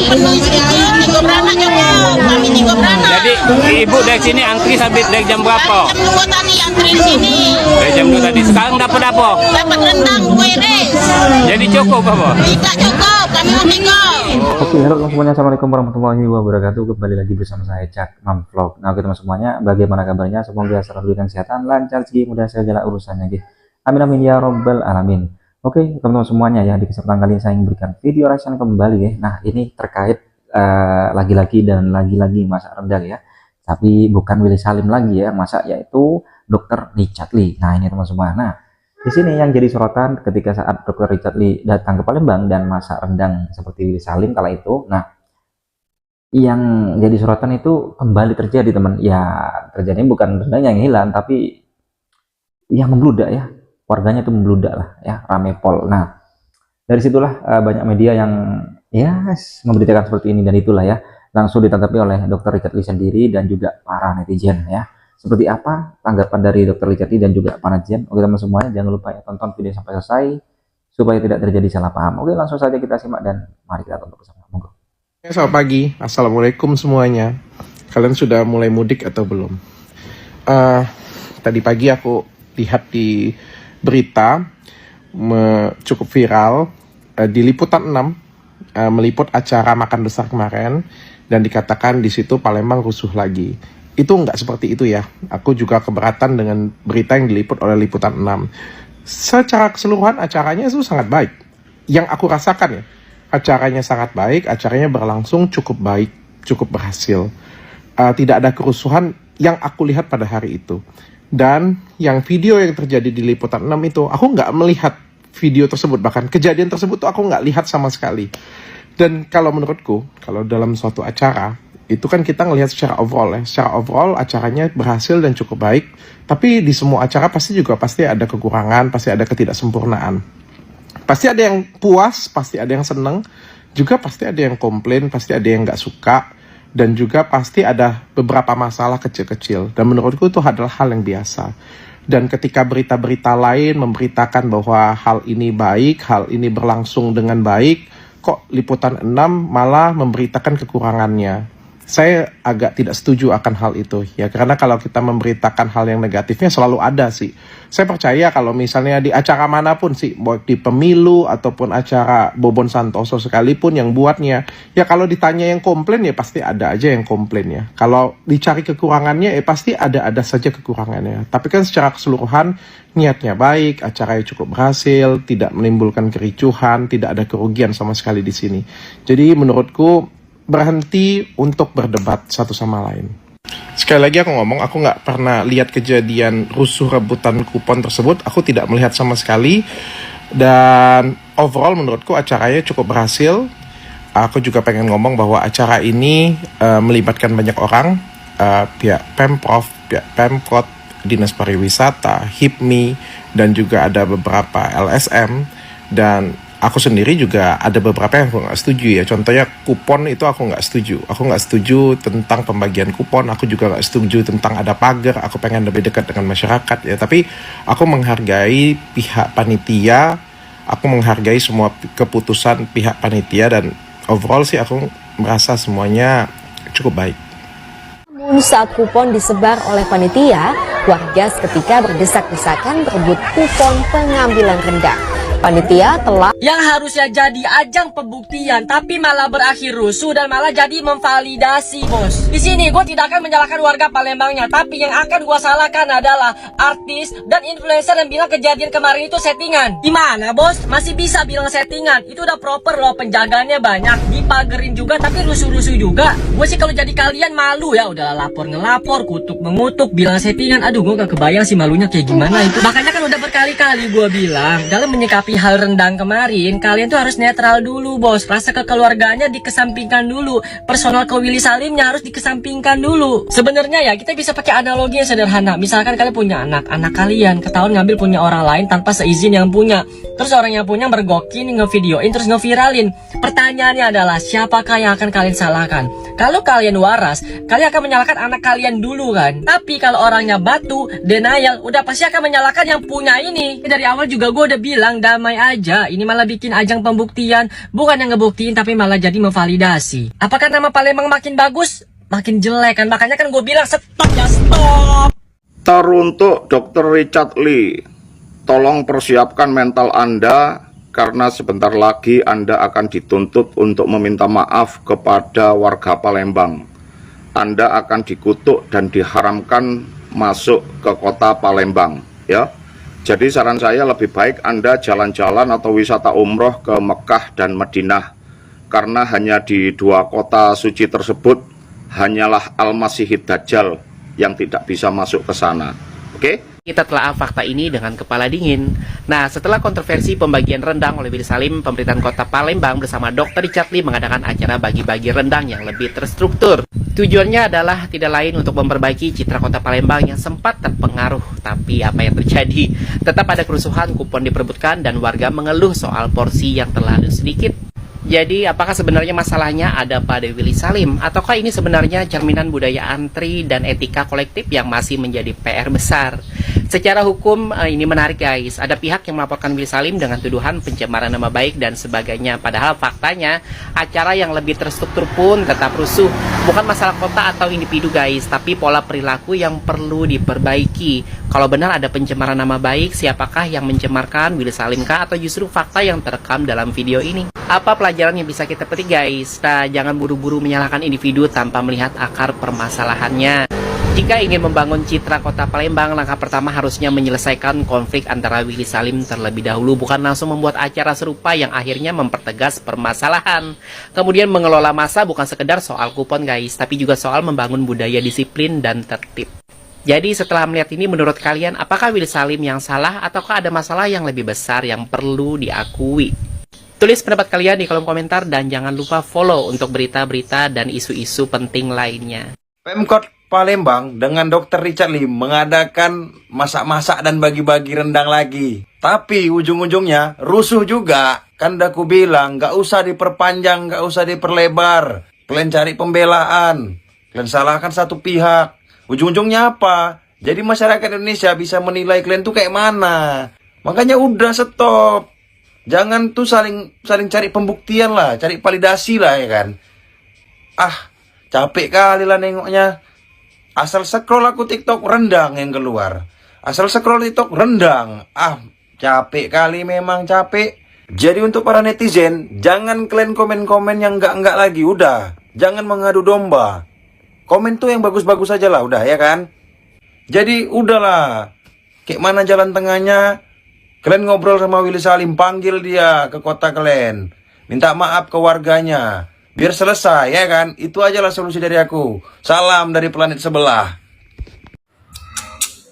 Tiga beranak cukup. Kami tiga beranak. Jadi ibu dari sini antri sampai dari jam berapa? Jam 2 tadi antri di sini. Dari jam 2 tadi. Sekarang dapat apa? Dapat rendang, kue res. Jadi cukup apa? Tidak cukup. Kami mau tiga. Oke, halo semuanya, assalamualaikum warahmatullahi wabarakatuh. Kembali lagi bersama saya Cak Mam Vlog. Nah, oke teman semuanya, bagaimana kabarnya? Semoga selalu diberikan kesehatan, lancar, rezeki, mudah segala urusannya. Gitu. Amin amin ya robbal alamin. Oke, teman-teman semuanya, ya di kesempatan kali ini saya ingin berikan video reaction kembali ya. Nah, ini terkait lagi-lagi dan lagi-lagi masak rendang ya. Tapi bukan Willy Salim lagi ya, masak yaitu Dr. Richard Lee. Nah, ini teman semua. Nah, di sini yang jadi sorotan ketika saat Dr. Richard Lee datang ke Palembang dan masak rendang seperti Willy Salim kala itu. Nah, yang jadi sorotan itu kembali terjadi teman. Ya, terjadi bukan rendang yang hilang, tapi yang membludak ya. Warganya itu membludak lah ya, rame pol. Nah, dari situlah banyak media yang ya memberitakan seperti ini dan itulah ya. Langsung ditanggapi oleh Dr. Richard Lee sendiri dan juga para netizen ya. Seperti apa tanggapan dari Dr. Richard Lee dan juga para netizen? Oke teman semuanya, jangan lupa ya tonton video sampai selesai supaya tidak terjadi salah paham. Oke, langsung saja kita simak dan mari kita tonton bersama. Monggo. Selamat pagi, assalamualaikum semuanya. Kalian sudah mulai mudik atau belum? Tadi pagi aku lihat di berita cukup viral di Liputan 6 meliput acara makan besar kemarin dan dikatakan di situ Palembang rusuh lagi. Itu nggak seperti itu ya. Aku juga keberatan dengan berita yang diliput oleh Liputan 6. Secara keseluruhan acaranya itu sangat baik. Yang aku rasakan ya, acaranya sangat baik, acaranya berlangsung cukup baik, cukup berhasil. Tidak ada kerusuhan yang aku lihat pada hari itu. Dan yang video yang terjadi di Liputan 6 itu, aku nggak melihat video tersebut. Bahkan kejadian tersebut tuh aku nggak lihat sama sekali. Dan kalau menurutku, kalau dalam suatu acara, itu kan kita ngelihat secara overall ya. Secara overall acaranya berhasil dan cukup baik. Tapi di semua acara pasti ada kekurangan, pasti ada ketidaksempurnaan. Pasti ada yang puas, pasti ada yang seneng. Juga pasti ada yang komplain, pasti ada yang nggak suka. Dan juga pasti ada beberapa masalah kecil-kecil. Dan menurutku itu adalah hal yang biasa. Dan ketika berita-berita lain memberitakan bahwa hal ini baik, hal ini berlangsung dengan baik, kok Liputan 6 malah memberitakan kekurangannya. Saya agak tidak setuju akan hal itu ya, karena kalau kita memberitakan hal yang negatifnya selalu ada sih. Saya percaya kalau misalnya di acara manapun sih, baik di pemilu ataupun acara Bobon Santoso sekalipun yang buatnya, ya kalau ditanya yang komplain ya pasti ada aja yang komplain ya. Kalau dicari kekurangannya ya pasti ada saja kekurangannya. Tapi kan secara keseluruhan niatnya baik, acaranya cukup berhasil, tidak menimbulkan kericuhan, tidak ada kerugian sama sekali di sini. Jadi menurutku berhenti untuk berdebat satu sama lain. Sekali lagi aku ngomong, aku nggak pernah lihat kejadian rusuh rebutan kupon tersebut. Aku tidak melihat sama sekali. Dan overall menurutku acaranya cukup berhasil. Aku juga pengen ngomong bahwa acara ini melibatkan banyak orang, pihak Pemprov, pihak Pemkot, Dinas Pariwisata, HIPMI, dan juga ada beberapa LSM. Dan aku sendiri juga ada beberapa yang aku nggak setuju ya. Contohnya kupon itu aku nggak setuju. Aku nggak setuju tentang pembagian kupon. Aku juga nggak setuju tentang ada pagar. Aku pengen lebih dekat dengan masyarakat ya. Tapi aku menghargai pihak panitia. Aku menghargai semua keputusan pihak panitia. Dan overall sih aku merasa semuanya cukup baik. Namun saat kupon disebar oleh panitia, warga seketika berdesak-desakan berebut kupon pengambilan rendang. Panitia telah yang harusnya jadi ajang pembuktian tapi malah berakhir rusuh dan malah jadi memvalidasi, bos. Di sini gue tidak akan menyalahkan warga Palembangnya, tapi yang akan gue salahkan adalah artis dan influencer yang bilang kejadian kemarin itu settingan. Gimana, bos? Masih bisa bilang settingan? Itu udah proper loh, penjaganya banyak, dipagerin juga tapi rusuh-rusuh juga. Gue sih kalau jadi kalian malu ya, udahlah lapor ngelapor, kutuk mengutuk, bilang settingan. Aduh, gue gak kebayang sih malunya kayak gimana itu. Makanya kan udah berkali-kali gue bilang dalam menyikapi hal rendang kemarin, kalian tuh harus netral dulu, bos. Rasa kekeluarganya dikesampingkan dulu, personal ke Willy Salimnya harus dikesampingkan dulu. Sebenarnya ya kita bisa pakai analogi yang sederhana. Misalkan kalian punya anak kalian ketahuan ngambil punya orang lain tanpa seizin yang punya, terus orang yang punya mergokin, ngevideoin, terus ngeviralin. Pertanyaannya adalah siapakah yang akan kalian salahkan? Kalau kalian waras, kalian akan menyalahkan anak kalian dulu kan. Tapi kalau orangnya batu, denial, udah pasti akan menyalahkan yang punya ini. Dari awal juga gue udah bilang damai aja. Ini malah bikin ajang pembuktian, bukan yang ngebuktiin tapi malah jadi memvalidasi. Apakah nama Palembang makin bagus? Makin jelek kan. Makanya kan gue bilang stop ya, stop. Teruntuk Dr. Richard Lee, tolong persiapkan mental Anda karena sebentar lagi Anda akan dituntut untuk meminta maaf kepada warga Palembang. Anda akan dikutuk dan diharamkan masuk ke kota Palembang, ya. Jadi saran saya lebih baik Anda jalan-jalan atau wisata umroh ke Mekah dan Madinah, karena hanya di dua kota suci tersebut hanyalah Al-Masihid Dajjal yang tidak bisa masuk ke sana. Oke? Kita telah fakta ini dengan kepala dingin. Nah, setelah kontroversi pembagian rendang oleh Willy Salim, pemerintahan kota Palembang bersama Dr. Richard Lee mengadakan acara bagi-bagi rendang yang lebih terstruktur. Tujuannya adalah tidak lain untuk memperbaiki citra kota Palembang yang sempat terpengaruh. Tapi apa yang terjadi? Tetap ada kerusuhan, kupon diperebutkan, dan warga mengeluh soal porsi yang terlalu sedikit. Jadi, apakah sebenarnya masalahnya ada pada Willy Salim? Ataukah ini sebenarnya cerminan budaya antri dan etika kolektif yang masih menjadi PR besar? Secara hukum, ini menarik guys. Ada pihak yang melaporkan Willy Salim dengan tuduhan pencemaran nama baik dan sebagainya. Padahal faktanya, acara yang lebih terstruktur pun tetap rusuh. Bukan masalah kota atau individu guys, tapi pola perilaku yang perlu diperbaiki. Kalau benar ada pencemaran nama baik, siapakah yang mencemarkan, Willy Salim kah atau justru fakta yang terekam dalam video ini? Apa pelajaran yang bisa kita petik guys? Nah, jangan buru-buru menyalahkan individu tanpa melihat akar permasalahannya. Jika ingin membangun citra kota Palembang, langkah pertama harusnya menyelesaikan konflik antara Willy Salim terlebih dahulu, bukan langsung membuat acara serupa yang akhirnya mempertegas permasalahan. Kemudian mengelola massa bukan sekedar soal kupon guys, tapi juga soal membangun budaya disiplin dan tertib. Jadi setelah melihat ini, menurut kalian apakah Willy Salim yang salah ataukah ada masalah yang lebih besar yang perlu diakui? Tulis pendapat kalian di kolom komentar dan jangan lupa follow untuk berita-berita dan isu-isu penting lainnya. Pemkot Palembang dengan Dr. Richard Lee mengadakan masak-masak dan bagi-bagi rendang lagi. Tapi ujung-ujungnya rusuh juga. Kan udah aku bilang, gak usah diperpanjang, gak usah diperlebar. Kalian cari pembelaan. Kalian salahkan satu pihak. Ujung-ujungnya apa? Jadi masyarakat Indonesia bisa menilai kalian tuh kayak mana. Makanya udah stop. Jangan tuh saling cari pembuktian lah, cari validasi lah ya kan. Capek kali lah nengoknya. Asal scroll aku TikTok rendang yang keluar. Asal scroll TikTok rendang. Capek kali memang capek. Jadi untuk para netizen, jangan kalian komen-komen yang enggak lagi. Udah, jangan mengadu domba. Komen tuh yang bagus-bagus aja lah, udah ya kan. Jadi udahlah. Kayak mana jalan tengahnya? Kalian ngobrol sama Willy Salim, panggil dia ke kota kalian. Minta maaf ke warganya. Biar selesai, ya kan? Itu aja lah solusi dari aku. Salam dari planet sebelah.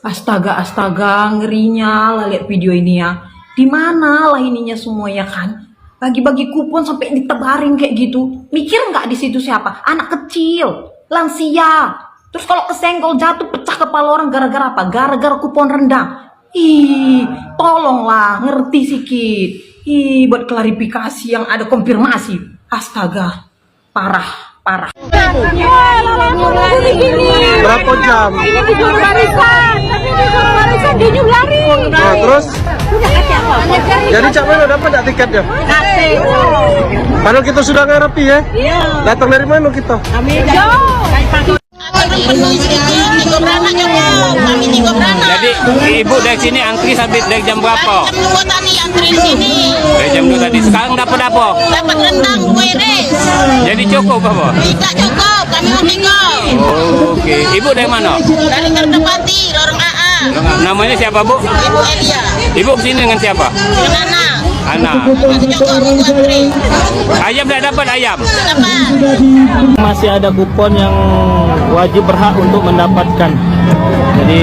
Astaga, ngerinya lah lihat video ini ya. Di mana lah ininya semua ya kan? Bagi-bagi kupon sampai ditebarin kayak gitu. Mikir nggak di situ siapa? Anak kecil, lansia. Terus kalau kesenggol jatuh pecah kepala orang gara-gara apa? Gara-gara kupon rendang. Tolonglah ngerti sikit. Buat klarifikasi yang ada konfirmasi. Astaga. Parah. Berapa jam? Ini dijual barisan. Dijual lari. Nah, terus? Jadi capek lo dapat gak tiketnya? Kasih. Padahal kita sudah ngarepi ya? Iya. Datang dari mana kita? Jadi ibu dari sini antri sampai dari jam berapa? Jam 2 tadi antri di sini. Dari jam 2 tadi. Sekarang dapat apa? Dapat rendang, kue res. Jadi cukup apa? Tidak cukup, kami mau tinggal. Oh, oke. Ibu dari mana? Dari Kertapati, Lorong AA. Namanya siapa bu? Ibu Elia. Ibu kesini dengan siapa? Dengan anak. Anak. Masih cukup, ibu antri. Ayam dah dapat ayam. Dapat. Masih ada kupon yang wajib berhak untuk mendapatkan. Jadi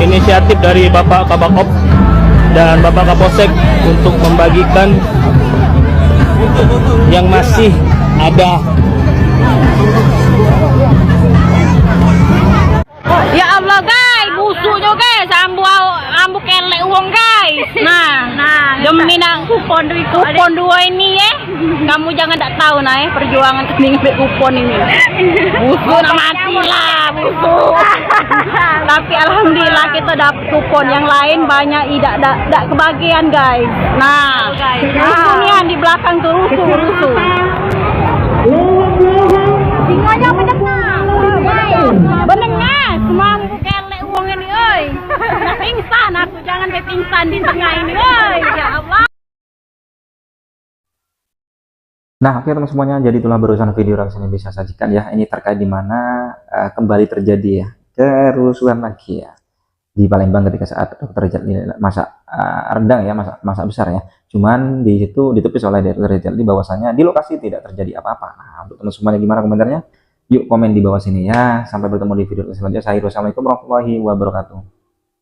inisiatif dari Bapak Kabak-Op dan Bapak Kapolsek untuk membagikan yang masih ada. Ya Allah guys, busuknya guys, ambu kelek uang guys. Nah, demi nang kupon dua ini ya. Kamu jangan tak tahu perjuangan kesini ngambil kupon ini. Busuk nak mati lah, busuk. Tapi alhamdulillah kita dapat kupon. Yang lain banyak tidak kebagian guys. Nah, rusuhnya di belakang tuh rusuh. Singanya mendengar. Mendengar, semua kelek uang ini, oi. Nak pingsan aku, jangan pingsan di tengah ini, oi. Ya Allah. Nah, oke teman semuanya, jadi itulah barusan video yang saya bisa sajikan ya. Ini terkait di mana kembali terjadi ya kerusuhan lagi ya di Palembang ketika saat Dr. Richard Lee masak rendang ya, masak besar ya. Cuman di situ ditepis oleh Dr. Richard Lee bahwasanya di lokasi tidak terjadi apa-apa. Nah, untuk teman semuanya gimana komentarnya? Yuk komen di bawah sini ya. Sampai bertemu di video selanjutnya. Assalamualaikum warahmatullahi wabarakatuh.